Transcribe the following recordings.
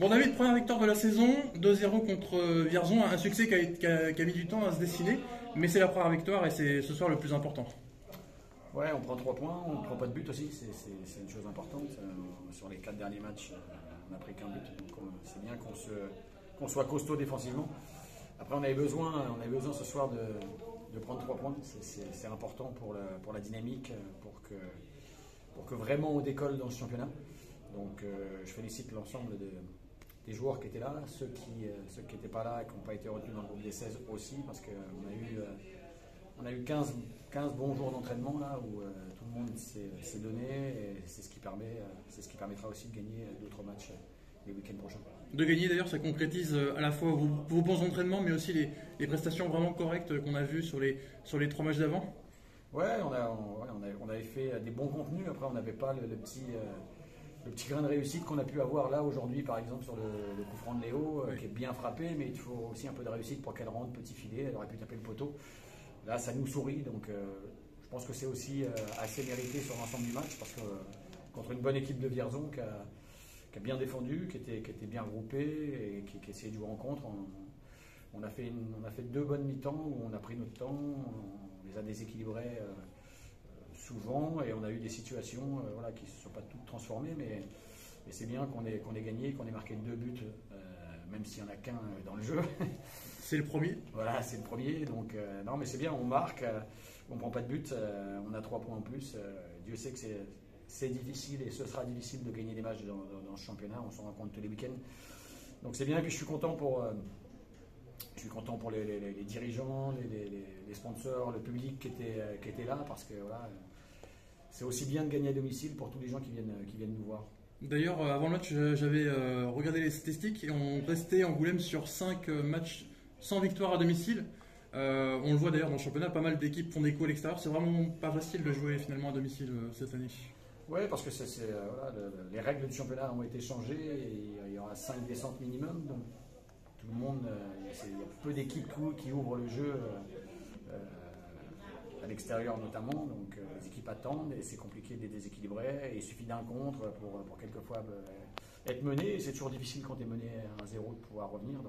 Bon David, première victoire de la saison, 2-0 contre Vierzon, un succès qui a mis du temps à se dessiner, mais c'est la première victoire et c'est ce soir le plus important. Ouais, on prend 3 points, on ne prend pas de but aussi, c'est une chose importante. Sur les 4 derniers matchs, on n'a pris qu'un but, donc c'est bien qu'on soit costaud défensivement. Après, on avait besoin ce soir de prendre 3 points, c'est important pour la dynamique, pour que vraiment on décolle dans ce championnat. Donc je félicite l'ensemble des joueurs qui étaient là, ceux qui n'étaient pas là et qui n'ont pas été retenus dans le groupe des 16 aussi, parce qu'on a eu 15 bons jours d'entraînement là où tout le monde s'est donné, et c'est ce qui permettra aussi de gagner d'autres matchs les week-ends prochains. De gagner d'ailleurs, ça concrétise à la fois vos bons entraînements, mais aussi les prestations vraiment correctes qu'on a vues sur les 3 matchs d'avant. Ouais, on avait fait des bons contenus. Après, on n'avait pas le petit grain de réussite qu'on a pu avoir là aujourd'hui, par exemple sur le coup franc de Léo, qui est bien frappé, mais il faut aussi un peu de réussite pour qu'elle rentre petit filet. Elle aurait pu taper le poteau. Là, ça nous sourit, donc je pense que c'est aussi assez mérité sur l'ensemble du match, parce que contre une bonne équipe de Vierzon qui a bien défendu, qui était bien regroupée et qui essayait de jouer en contre. On a fait 2 bonnes mi-temps où on a pris notre temps, on les a déséquilibrés souvent, et on a eu des situations qui ne se sont pas toutes transformées, mais c'est bien qu'on ait gagné, qu'on ait marqué 2 buts, même s'il n'y en a qu'un dans le jeu. C'est le premier. Voilà, c'est le premier, donc non, mais c'est bien, on marque, on ne prend pas de but, on a 3 points en plus. Dieu sait que c'est difficile, et ce sera difficile de gagner des matchs dans ce championnat, on s'en rend compte tous les week-ends. Donc c'est bien, et puis je suis content pour les dirigeants, les sponsors, le public qui était là, parce que voilà, c'est aussi bien de gagner à domicile pour tous les gens qui viennent nous voir. D'ailleurs, avant le match, j'avais regardé les statistiques et on restait Angoulême sur 5 matchs sans victoire à domicile. On le voit d'ailleurs dans le championnat, pas mal d'équipes font des coups à l'extérieur. C'est vraiment pas facile de jouer finalement à domicile cette année. Oui, parce que les règles du championnat ont été changées et il y aura 5 descentes minimum. Donc tout le monde, il y a peu d'équipes qui ouvrent le jeu à l'extérieur notamment. Donc les équipes attendent et c'est compliqué de les déséquilibrer. Et il suffit d'un contre pour quelquefois être mené. Et c'est toujours difficile quand tu es mené 1-0 de pouvoir revenir.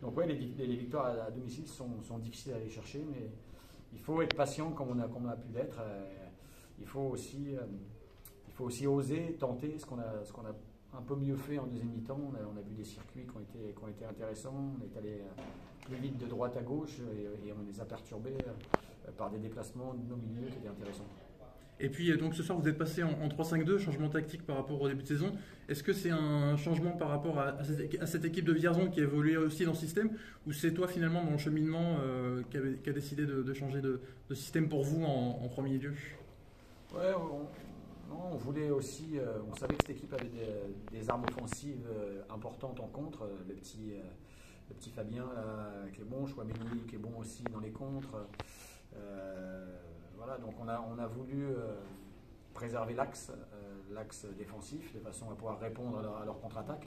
Donc ouais, les victoires à domicile sont difficiles à aller chercher, mais il faut être patient comme on a pu l'être. Il faut aussi oser tenter ce qu'on a un peu mieux fait en deuxième mi-temps. On a vu des circuits qui ont été intéressants. On est allé plus vite de droite à gauche et on les a perturbés par des déplacements de nos milieux qui étaient intéressants. Et puis donc ce soir vous êtes passé en 3-5-2, changement tactique par rapport au début de saison. Est-ce que c'est un changement par rapport à cette équipe de Vierzon qui évoluait aussi dans le système, ou c'est toi finalement dans le cheminement qui a décidé de changer de système pour vous en premier lieu? Ouais, on voulait aussi, on savait que cette équipe avait des armes offensives importantes en contre. Le petit Fabien là, qui est bon, Chouameni qui est bon aussi dans les contres. Voilà, donc on a voulu préserver l'axe défensif de façon à pouvoir répondre à leur contre-attaque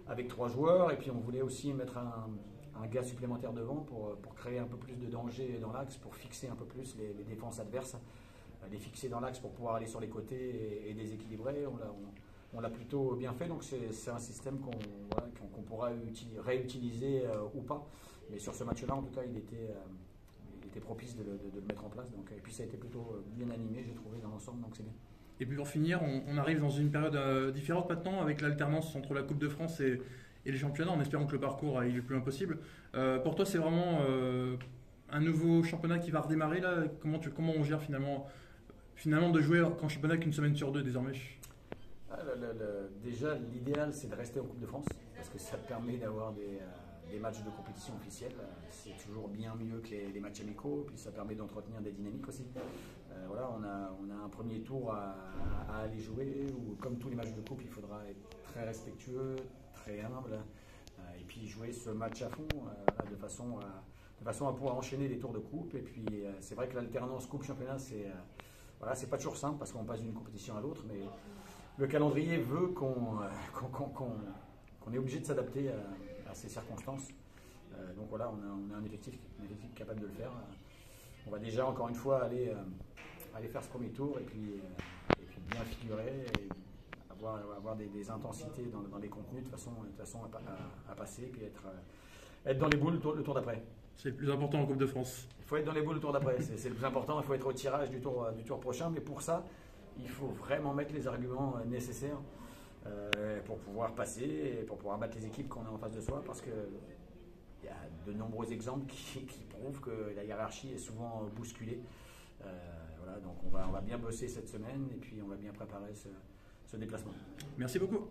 avec 3 joueurs, et puis on voulait aussi mettre un gars supplémentaire devant pour créer un peu plus de danger dans l'axe, pour fixer un peu plus les défenses adverses, les fixer dans l'axe pour pouvoir aller sur les côtés et déséquilibrer. On l'a plutôt bien fait, donc c'est un système qu'on pourra réutiliser ou pas, mais sur ce match-là en tout cas il était propice de le mettre en place. Donc, et puis ça a été plutôt bien animé, j'ai trouvé, dans l'ensemble, donc c'est bien. Et puis pour finir, on arrive dans une période différente maintenant, avec l'alternance entre la Coupe de France et les championnats, en espérant que le parcours aille le plus loin possible. Pour toi, c'est vraiment un nouveau championnat qui va redémarrer là. Comment on gère finalement de jouer en championnat qu'une semaine sur 2 désormais? Déjà, l'idéal, c'est de rester en Coupe de France, parce que ça permet d'avoir des matchs de compétition officiels. C'est toujours bien mieux que les matchs amicaux, puis ça permet d'entretenir des dynamiques aussi. Voilà, on a un premier tour à aller jouer, où comme tous les matchs de coupe, il faudra être très respectueux, très humble, et puis jouer ce match à fond, de façon à pouvoir enchaîner les tours de coupe. Et puis c'est vrai que l'alternance coupe-championnat, c'est pas toujours simple, parce qu'on passe d'une compétition à l'autre, mais le calendrier veut qu'on est obligé de s'adapter à ces circonstances. Donc voilà, on a un effectif capable de le faire. On va déjà encore une fois aller faire ce premier tour et puis bien figurer et avoir des intensités dans les contenus de façon à passer, puis être dans les boules le tour d'après. C'est le plus important en Coupe de France. Il faut être dans les boules le tour d'après, c'est le plus important. Il faut être au tirage du tour prochain, mais pour ça, il faut vraiment mettre les arguments nécessaires pour pouvoir passer et pour pouvoir battre les équipes qu'on a en face de soi, parce que il y a de nombreux exemples qui prouvent que la hiérarchie est souvent bousculée. Voilà, donc on va bien bosser cette semaine et puis on va bien préparer ce déplacement. Merci beaucoup.